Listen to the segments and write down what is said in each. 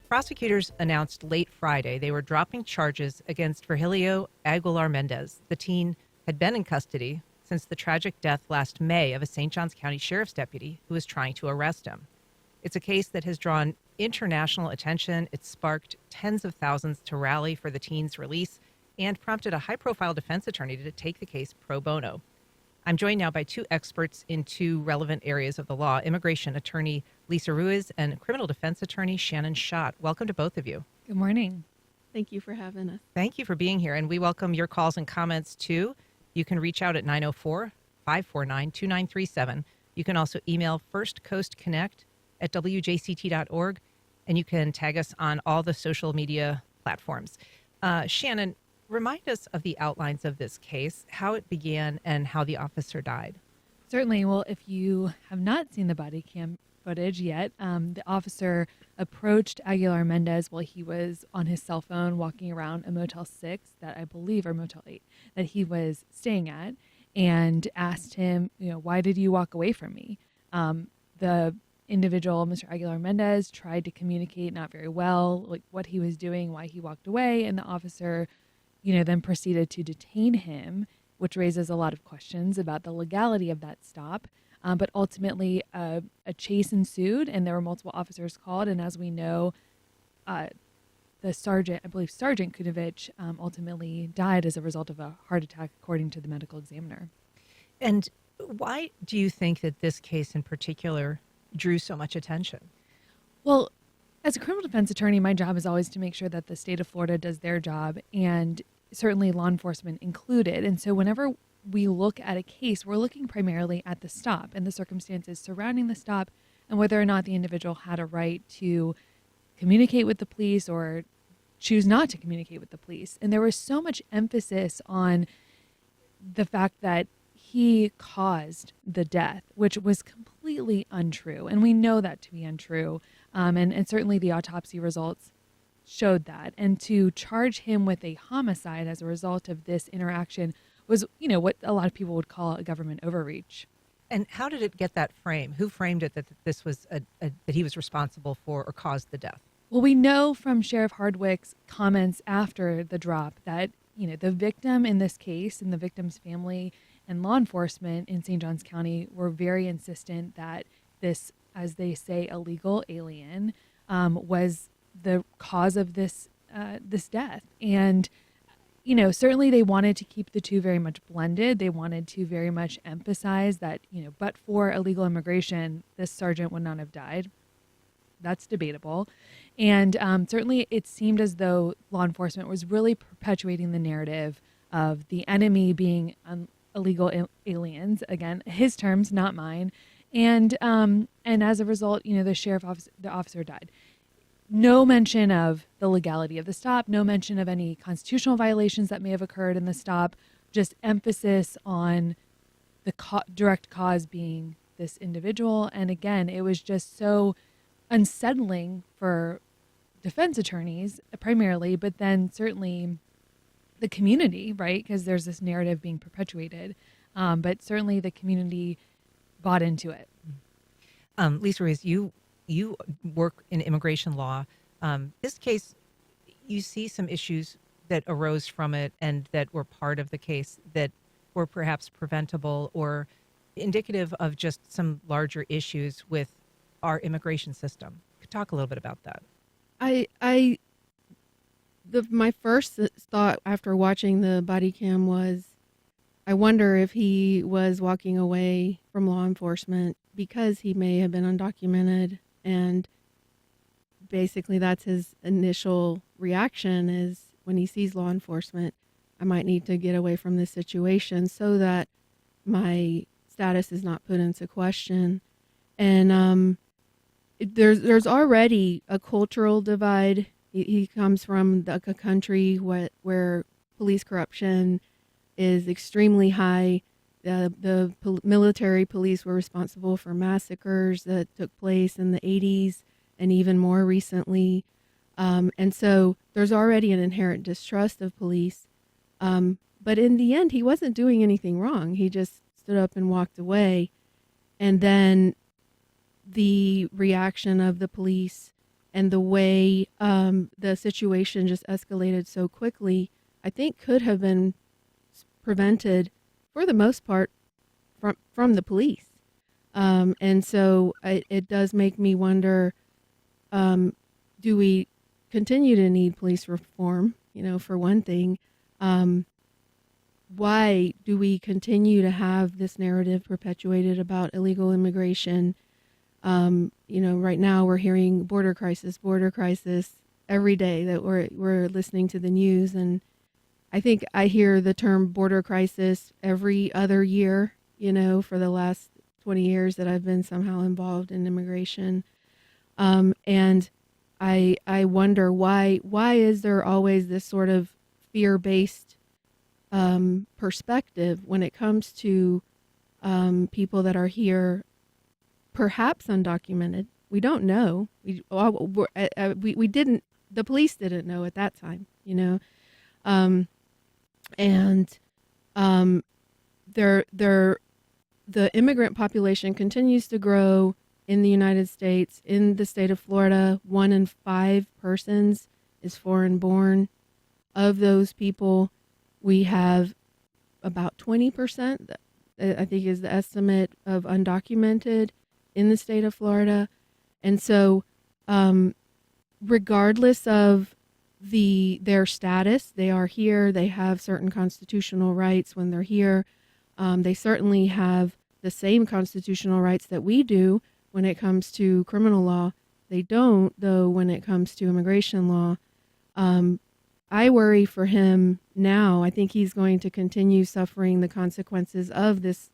Prosecutors announced late Friday they were dropping charges against Ver-HILLY-O Aguilar-Mendez. The teen had been in custody since the tragic death last May of a St. Johns County sheriff's deputy who was trying to arrest him. It's a case that has drawn international attention. It's sparked tens of thousands to rally for the teen's release and prompted a high-profile defense attorney to take the case pro bono. I'm joined now by two experts in two relevant areas of the law, immigration attorney Lisa Ruiz and criminal defense attorney Shannon Schott. Welcome to both of you. Good morning. Thank you for having us. Thank you for being here, and we welcome your calls and comments, too. You can reach out at 904-549-2937. You can also email firstcoastconnect@wjct.org, and you can tag us on all the social media platforms. Shannon, remind us of the outlines of this case, how it began, and how the officer died. Certainly. Well, if you have not seen the body cam footage yet, the officer approached Aguilar-Mendez while he was on his cell phone walking around a Motel 6 that I believe, or Motel 8, that he was staying at, and asked him, why did you walk away from me? The individual, Mr. Aguilar-Mendez, tried to communicate not very well, like what he was doing, why he walked away, and the officer then proceeded to detain him, which raises a lot of questions about the legality of that stop. But ultimately, a chase ensued, and there were multiple officers called. And as we know, the sergeant, I believe Sergeant Kunovich, ultimately died as a result of a heart attack, according to the medical examiner. And why do you think that this case in particular drew so much attention? Well, as a criminal defense attorney, my job is always to make sure that the state of Florida does their job, and certainly law enforcement included. And so whenever we look at a case, we're looking primarily at the stop and the circumstances surrounding the stop and whether or not the individual had a right to communicate with the police or choose not to communicate with the police. And there was so much emphasis on the fact that he caused the death, which was completely untrue. And we know that to be untrue. And certainly the autopsy results showed that. And to charge him with a homicide as a result of this interaction was, what a lot of people would call a government overreach. And how did it get that frame? Who framed it that this was that he was responsible for or caused the death? Well, we know from Sheriff Hardwick's comments after the drop that, the victim in this case and the victim's family and law enforcement in St. Johns County were very insistent that this, as they say, illegal alien was the cause of this death. And, certainly they wanted to keep the two very much blended. They wanted to very much emphasize that, but for illegal immigration, this sergeant would not have died. That's debatable. And certainly it seemed as though law enforcement was really perpetuating the narrative of the enemy being illegal aliens. Again, his terms, not mine. And as a result, the officer died. No mention of the legality of the stop, no mention of any constitutional violations that may have occurred in the stop, just emphasis on the direct cause being this individual. And again, it was just so unsettling for defense attorneys primarily, but then certainly the community, right? Because there's this narrative being perpetuated. But certainly the community bought into it. Lisa Ruiz, you work in immigration law. This case, you see some issues that arose from it and that were part of the case that were perhaps preventable or indicative of just some larger issues with our immigration system. Could talk a little bit about that. My first thought after watching the body cam was, I wonder if he was walking away from law enforcement because he may have been undocumented, and basically that's his initial reaction is when he sees law enforcement, I might need to get away from this situation so that my status is not put into question. And there's already a cultural divide. He comes from a country where police corruption is extremely high. The military police were responsible for massacres that took place in the 80s and even more recently. And so there's already an inherent distrust of police. But in the end, he wasn't doing anything wrong. He just stood up and walked away. And then the reaction of the police and the way the situation just escalated so quickly, I think could have been prevented for the most part from the police. And so it does make me wonder, do we continue to need police reform? For one thing, why do we continue to have this narrative perpetuated about illegal immigration? Right now we're hearing border crisis every day that we're listening to the news. And I think I hear the term border crisis every other year, for the last 20 years that I've been somehow involved in immigration. And I wonder why is there always this sort of fear-based perspective when it comes to people that are here, perhaps undocumented. We don't know. We didn't. The police didn't know at that time. The immigrant population continues to grow in the United States. In the state of Florida, 1 in 5 persons is foreign born. Of those people, we have about 20%, I think is the estimate, of undocumented in the state of Florida. And so regardless of their status, they are here, they have certain constitutional rights when they're here. They certainly have the same constitutional rights that we do when it comes to criminal law. They don't, though, when it comes to immigration law. I worry for him now. I think he's going to continue suffering the consequences of this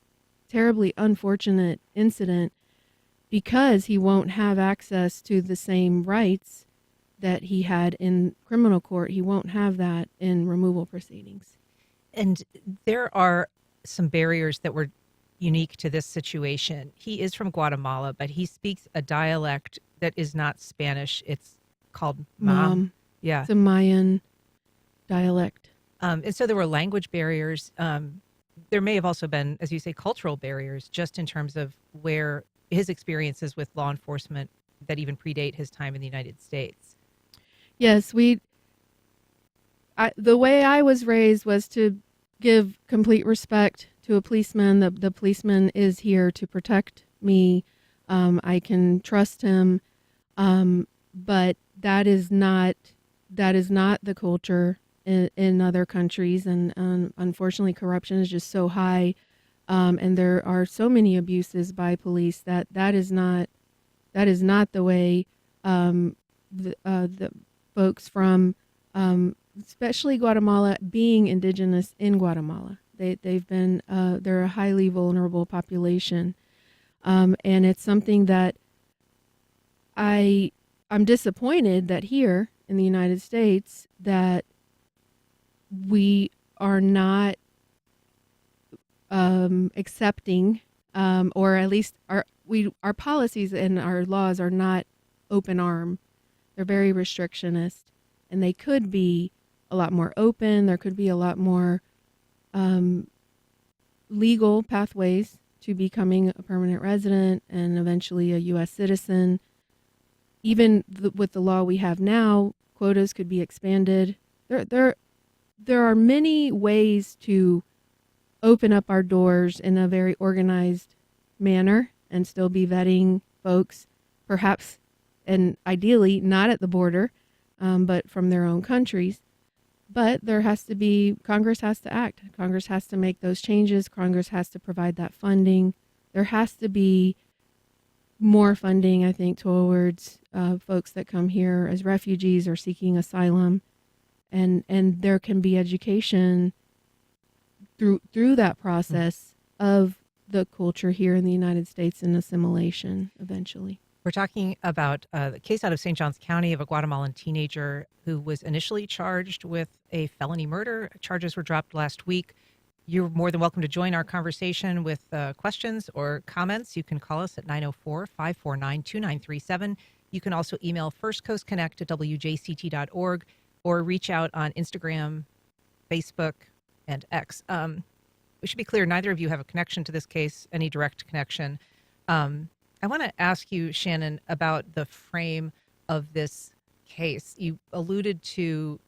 terribly unfortunate incident because he won't have access to the same rights that he had in criminal court. He won't have that in removal proceedings. And there are some barriers that were unique to this situation. He is from Guatemala, but he speaks a dialect that is not Spanish. It's called Mam. Yeah. It's a Mayan dialect. And so there were language barriers. There may have also been, as you say, cultural barriers, just in terms of where his experiences with law enforcement that even predate his time in the United States. Yes, the way I was raised was to give complete respect to a policeman. The policeman is here to protect me. I can trust him. But that is not the culture in other countries. And unfortunately, corruption is just so high. And there are so many abuses by police that is not the way the folks from especially Guatemala, being indigenous in Guatemala, they're a highly vulnerable population, and it's something that I'm disappointed that here in the United States that we are not accepting, or at least our policies and our laws are not open arm. They're very restrictionist, and they could be a lot more open. There could be a lot more legal pathways to becoming a permanent resident and eventually a U.S. citizen. Even with the law we have now, quotas could be expanded. There are many ways to open up our doors in a very organized manner and still be vetting folks, perhaps and ideally not at the border, but from their own countries. But Congress has to act. Congress has to make those changes. Congress has to provide that funding. There has to be more funding, I think, towards folks that come here as refugees or seeking asylum. And there can be education through that process of the culture here in the United States and assimilation eventually. We're talking about the case out of St. Johns County of a Guatemalan teenager who was initially charged with a felony murder. Charges were dropped last week. You're more than welcome to join our conversation with questions or comments. You can call us at 904-549-2937. You can also email firstcoastconnect@wjct.org or reach out on Instagram, Facebook, and X. We should be clear, neither of you have a connection to this case, any direct connection. I want to ask you, Shannon, about the frame of this case? You alluded to,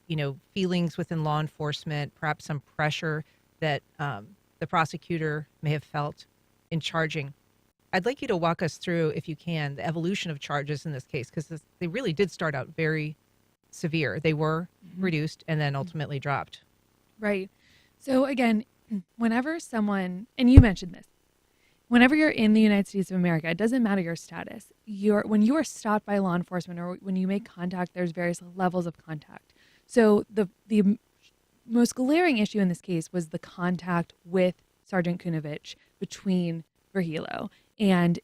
feelings within law enforcement, perhaps some pressure that the prosecutor may have felt in charging. I'd like you to walk us through, if you can, the evolution of charges in this case, because they really did start out very severe. They were reduced and then ultimately dropped. Right. So again, whenever someone, and you mentioned this, whenever you're in the United States of America, it doesn't matter your status. When you are stopped by law enforcement or when you make contact, there's various levels of contact. So the most glaring issue in this case was the contact with Sergeant Kunovich between Ver-HILLY-O. And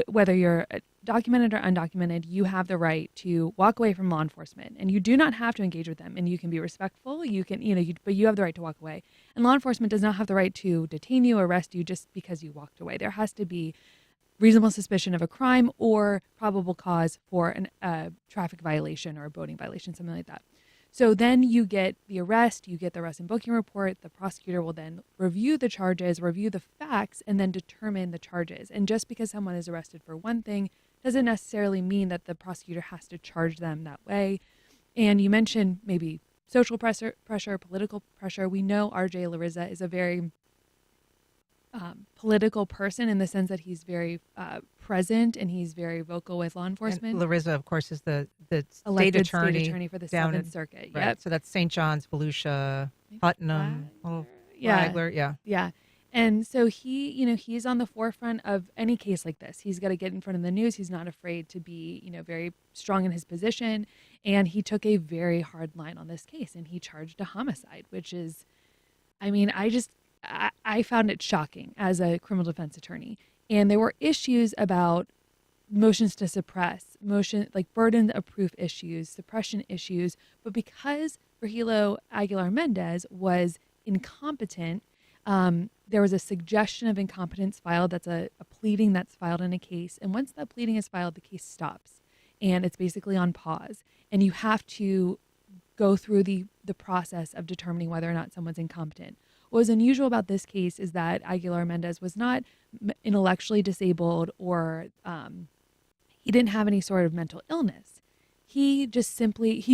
whether you're documented or undocumented, you have the right to walk away from law enforcement, and you do not have to engage with them. And you can be respectful. You can, but you have the right to walk away. And law enforcement does not have the right to detain you, arrest you just because you walked away. There has to be reasonable suspicion of a crime or probable cause for a traffic violation or a boating violation, something like that. So then you get the arrest, you get the arrest and booking report. The prosecutor will then review the charges, review the facts, and then determine the charges. And just because someone is arrested for one thing doesn't necessarily mean that the prosecutor has to charge them that way. And you mentioned maybe social pressure, political pressure. We know R.J. Larissa is a very political person in the sense that he's very present and he's very vocal with law enforcement. And Larissa, of course, is the Elected state attorney for the down 7th Circuit. Right. Yep. So that's St. John's, Volusia, Putnam, Flagler. Yeah. Yeah. And so he's on the forefront of any case like this. He's got to get in front of the news. He's not afraid to be, very strong in his position. And he took a very hard line on this case, and he charged a homicide, which is, I found it shocking as a criminal defense attorney. And there were issues about motions to suppress, burden of proof issues, suppression issues. But because Ver-HILLY-O Aguilar-Mendez was incompetent, there was a suggestion of incompetence filed. That's a pleading that's filed in a case. And once that pleading is filed, the case stops. And it's basically on pause. And you have to go through the process of determining whether or not someone's incompetent. What was unusual about this case is that Aguilar-Mendez was not intellectually disabled or he didn't have any sort of mental illness. He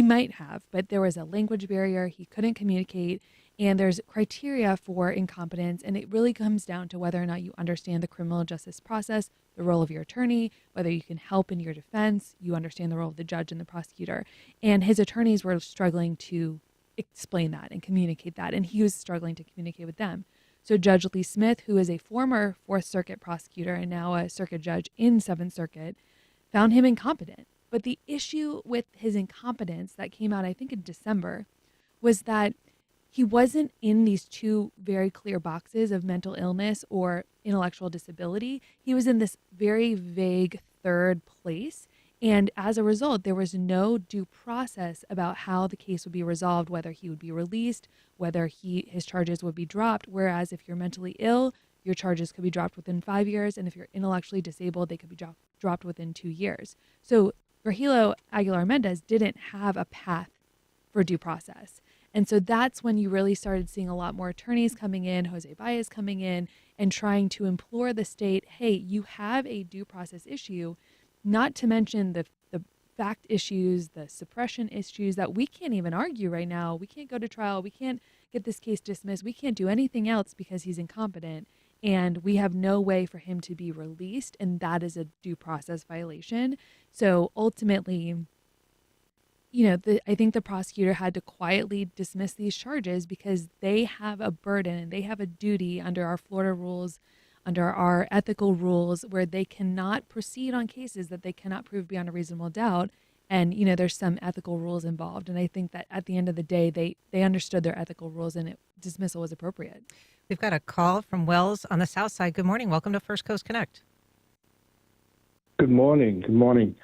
might have, but there was a language barrier. He couldn't communicate. And there's criteria for incompetence, and it really comes down to whether or not you understand the criminal justice process, the role of your attorney, whether you can help in your defense, you understand the role of the judge and the prosecutor. And his attorneys were struggling to explain that and communicate that, and he was struggling to communicate with them. So Judge Lee Smith, who is a former 4th Circuit prosecutor and now a circuit judge in 7th Circuit, found him incompetent. But the issue with his incompetence that came out, I think, in December, was that he wasn't in these two very clear boxes of mental illness or intellectual disability. He was in this very vague third place. And as a result, there was no due process about how the case would be resolved, whether he would be released, whether his charges would be dropped. Whereas if you're mentally ill, your charges could be dropped within 5 years. And if you're intellectually disabled, they could be dropped within 2 years. So Ver-HILLY-O Aguilar-Mendez didn't have a path for due process. And so that's when you really started seeing a lot more attorneys coming in, Jose Baez coming in, and trying to implore the state, hey, you have a due process issue, not to mention the fact issues, the suppression issues that we can't even argue right now. We can't go to trial. We can't get this case dismissed. We can't do anything else because he's incompetent. And we have no way for him to be released, and that is a due process violation. So ultimately, I think the prosecutor had to quietly dismiss these charges because they have a burden and they have a duty under our Florida rules, under our ethical rules, where they cannot proceed on cases that they cannot prove beyond a reasonable doubt. And, there's some ethical rules involved. And I think that at the end of the day, they understood their ethical rules and dismissal was appropriate. We've got a call from Wells on the South Side. Good morning. Welcome to First Coast Connect. Good morning. Good morning.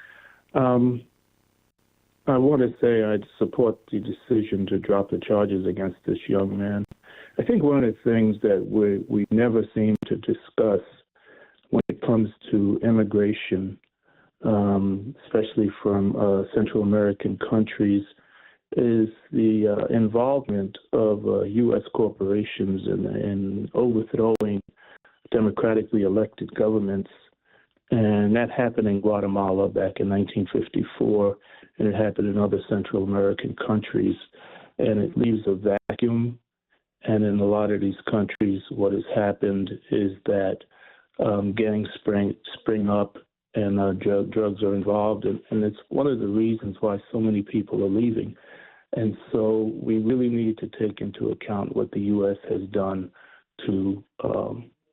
I want to say I support the decision to drop the charges against this young man. I think one of the things that we never seem to discuss when it comes to immigration, especially from Central American countries, is the involvement of U.S. corporations in overthrowing democratically elected governments And that happened in Guatemala back in 1954, and it happened in other Central American countries. And it leaves a vacuum. And in a lot of these countries, what has happened is that gangs spring up and drugs are involved. And it's one of the reasons why so many people are leaving. And so we really need to take into account what the U.S. has done to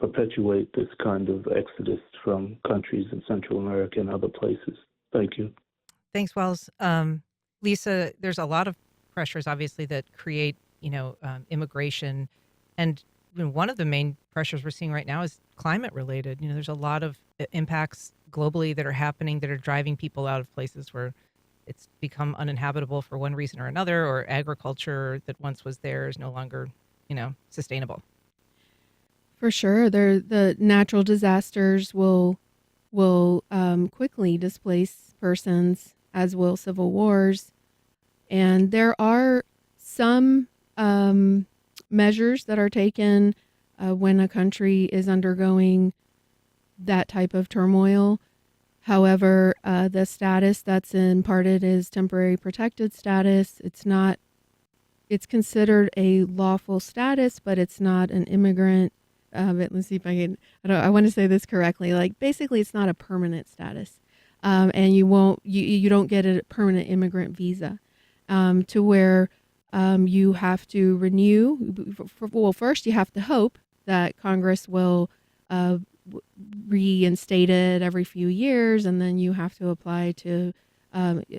perpetuate this kind of exodus from countries in Central America and other places. Thank you. Thanks, Wells. Lisa, there's a lot of pressures, obviously, that create, immigration. And one of the main pressures we're seeing right now is climate related. There's a lot of impacts globally that are happening that are driving people out of places where it's become uninhabitable for one reason or another, or agriculture that once was there is no longer, sustainable. For sure, the natural disasters will quickly displace persons, as will civil wars, and there are some measures that are taken when a country is undergoing that type of turmoil. However, the status that's imparted is temporary protected status. It's considered a lawful status, but it's not an immigrant. Let's see if I want to say this correctly. Like, basically, it's not a permanent status. And you don't get a permanent immigrant visa, to where you have to renew. Well, first you have to hope that Congress will reinstate it every few years, and then you have to apply to,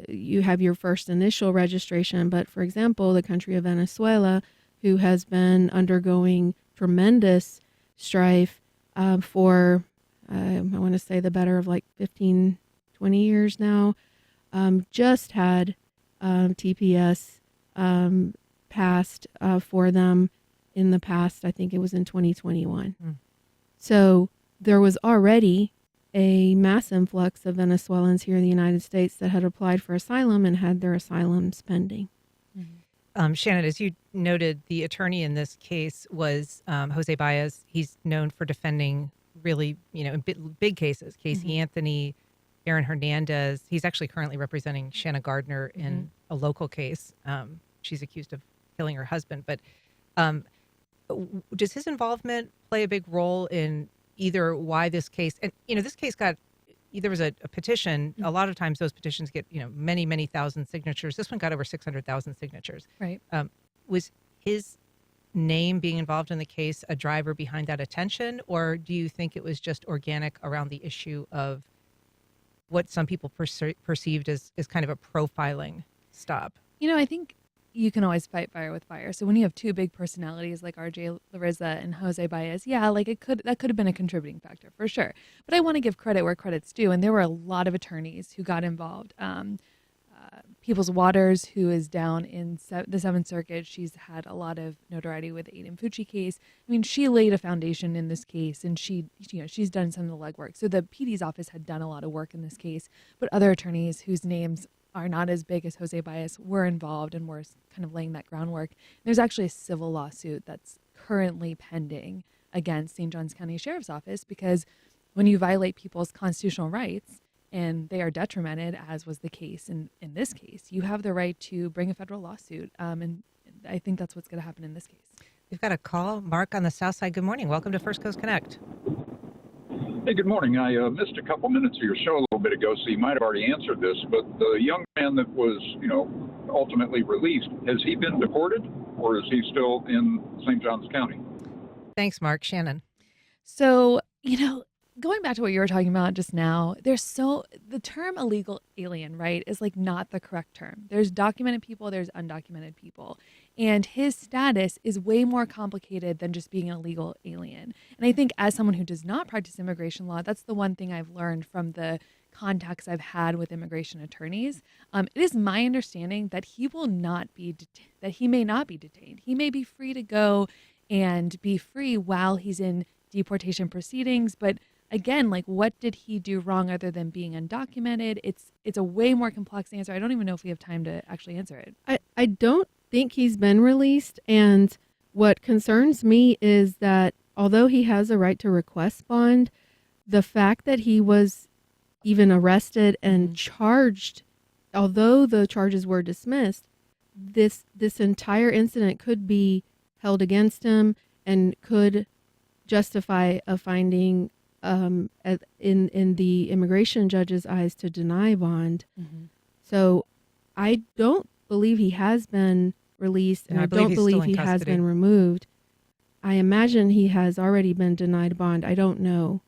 you have your first initial registration. But for example, the country of Venezuela, who has been undergoing tremendous strife for, I want to say, the better of like 15, 20 years now, just had TPS passed for them in the past. I think it was in 2021. So there was already a mass influx of Venezuelans here in the United States that had applied for asylum and had their asylums pending. Shannon, as you noted, the attorney in this case was Jose Baez. He's known for defending really, big cases. Casey Anthony, Aaron Hernandez. He's actually currently representing Shanna Gardner in a local case. She's accused of killing her husband. But does his involvement play a big role in either why this case, and this case got, there was a petition. A lot of times those petitions get many, many thousand signatures. This one got over 600,000 signatures. Right. Was his name being involved in the case a driver behind that attention, or do you think it was just organic around the issue of what some people perceived as kind of a profiling stop? I think you can always fight fire with fire. So when you have two big personalities like RJ Larissa and Jose Baez, that could have been a contributing factor for sure. But I want to give credit where credit's due, and there were a lot of attorneys who got involved. People's Waters, who is down in the Seventh Circuit, she's had a lot of notoriety with the Aiden Fucci case. I mean, she laid a foundation in this case, and she's done some of the legwork. So the PD's office had done a lot of work in this case, but other attorneys whose names are not as big as Jose Baez were involved and were kind of laying that groundwork. There's actually a civil lawsuit that's currently pending against St. Johns County Sheriff's Office, because when you violate people's constitutional rights and they are detrimented, as was the case in this case, you have the right to bring a federal lawsuit. And I think that's what's going to happen in this case. We've got a call. Mark on the South Side. Good morning. Welcome to First Coast Connect. Hey, good morning. I missed a couple minutes of your show a little bit ago, so you might have already answered this, but the young man that was, ultimately released, has he been deported, or is he still in St. Johns County? Thanks, Mark. Shannon. So, going back to what you were talking about just now, the term illegal alien, right, is like not the correct term. There's documented people, there's undocumented people. And his status is way more complicated than just being an illegal alien. And I think as someone who does not practice immigration law, that's the one thing I've learned from the contacts I've had with immigration attorneys. It is my understanding that he will not be, that he may not be detained. He may be free to go and be free while he's in deportation proceedings. But again, like, what did he do wrong other than being undocumented? It's a way more complex answer. I don't even know if we have time to actually answer it. I don't think he's been released, and what concerns me is that although he has a right to request bond, the fact that he was even arrested and charged, although the charges were dismissed, this entire incident could be held against him and could justify a finding in the immigration judge's eyes to deny bond. So I don't believe he has been released, and I don't believe he has been removed. I imagine he has already been denied bond. I don't know.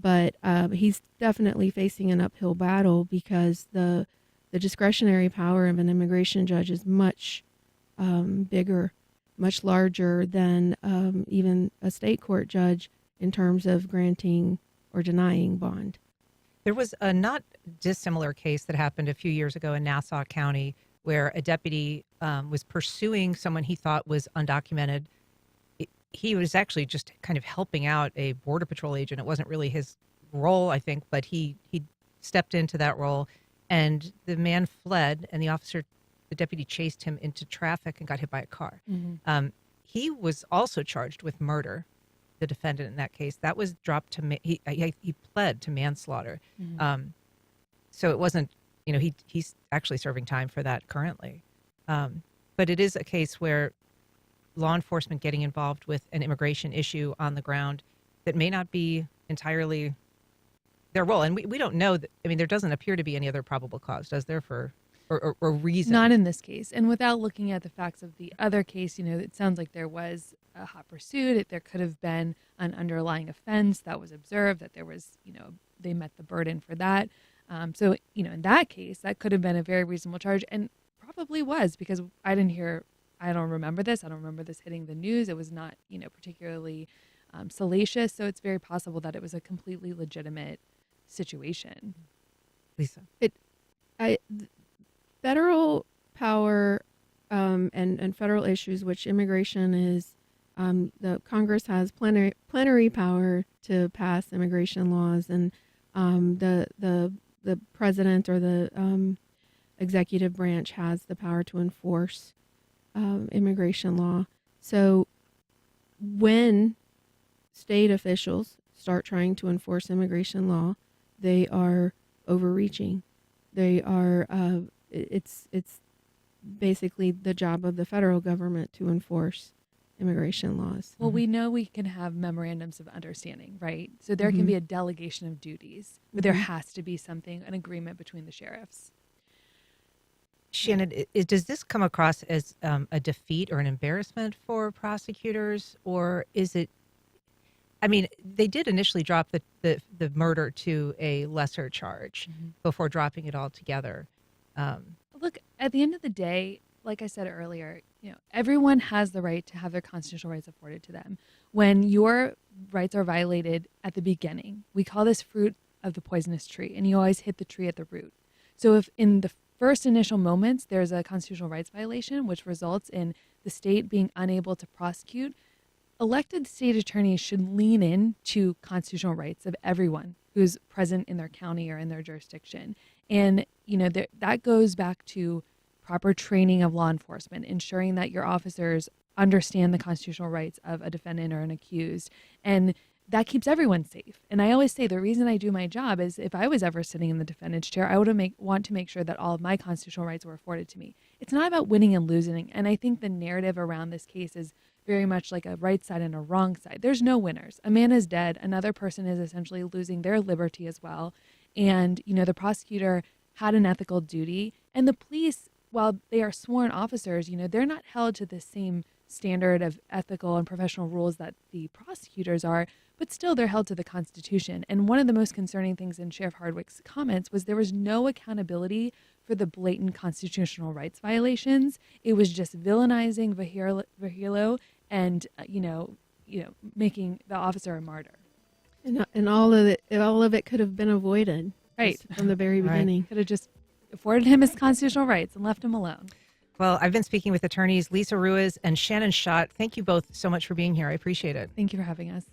But he's definitely facing an uphill battle because the discretionary power of an immigration judge is much bigger, much larger than even a state court judge in terms of granting or denying bond. There was a not dissimilar case that happened a few years ago in Nassau County where a deputy was pursuing someone he thought was undocumented. He was actually just kind of helping out a Border Patrol agent. It wasn't really his role, I think, but he stepped into that role, and the man fled, and the deputy chased him into traffic and got hit by a car. He was also charged with murder, the defendant in that case. That was dropped to, he pled to manslaughter. So it wasn't, he's actually serving time for that currently. But it is a case where law enforcement getting involved with an immigration issue on the ground that may not be entirely their role. And we don't know that, there doesn't appear to be any other probable cause, does there, or reason? Not in this case. And without looking at the facts of the other case, it sounds like there was a hot pursuit. There could have been an underlying offense that was observed, that there was, they met the burden for that. So, in that case, that could have been a very reasonable charge, and probably was, because I don't remember this. I don't remember this hitting the news. It was not, particularly salacious. So it's very possible that it was a completely legitimate situation. Lisa? Federal power and federal issues, which immigration is, the Congress has plenary power to pass immigration laws, and the president or the executive branch has the power to enforce immigration law. So when state officials start trying to enforce immigration law, they are overreaching. They are it's basically the job of the federal government to enforce immigration laws. Well, we know we can have memorandums of understanding, right? So there can be a delegation of duties, but there has to be an agreement between the sheriffs. Shannon, does this come across as a defeat or an embarrassment for prosecutors, or is it? They did initially drop the murder to a lesser charge before dropping it all together. Look, at the end of the day, like I said earlier, everyone has the right to have their constitutional rights afforded to them. When your rights are violated at the beginning, we call this fruit of the poisonous tree, and you always hit the tree at the root. So if in the first initial moments there's a constitutional rights violation, which results in the state being unable to prosecute, elected state attorneys should lean in to constitutional rights of everyone who's present in their county or in their jurisdiction. And, that goes back to proper training of law enforcement, ensuring that your officers understand the constitutional rights of a defendant or an accused. And that keeps everyone safe. And I always say the reason I do my job is if I was ever sitting in the defendant's chair, I would want to make sure that all of my constitutional rights were afforded to me. It's not about winning and losing. And I think the narrative around this case is very much like a right side and a wrong side. There's no winners. A man is dead. Another person is essentially losing their liberty as well. And, the prosecutor had an ethical duty. And the police, while they are sworn officers, they're not held to the same standard of ethical and professional rules that the prosecutors are, but still they're held to the Constitution. And one of the most concerning things in Sheriff Hardwick's comments was there was no accountability for the blatant constitutional rights violations. It was just villainizing Ver-HILLY-O and, making the officer a martyr. And all of it could have been avoided, right, from the very beginning. Could have just afforded him his constitutional rights and left him alone. Well, I've been speaking with attorneys Lisa Ruiz and Shannon Schott. Thank you both so much for being here. I appreciate it. Thank you for having us.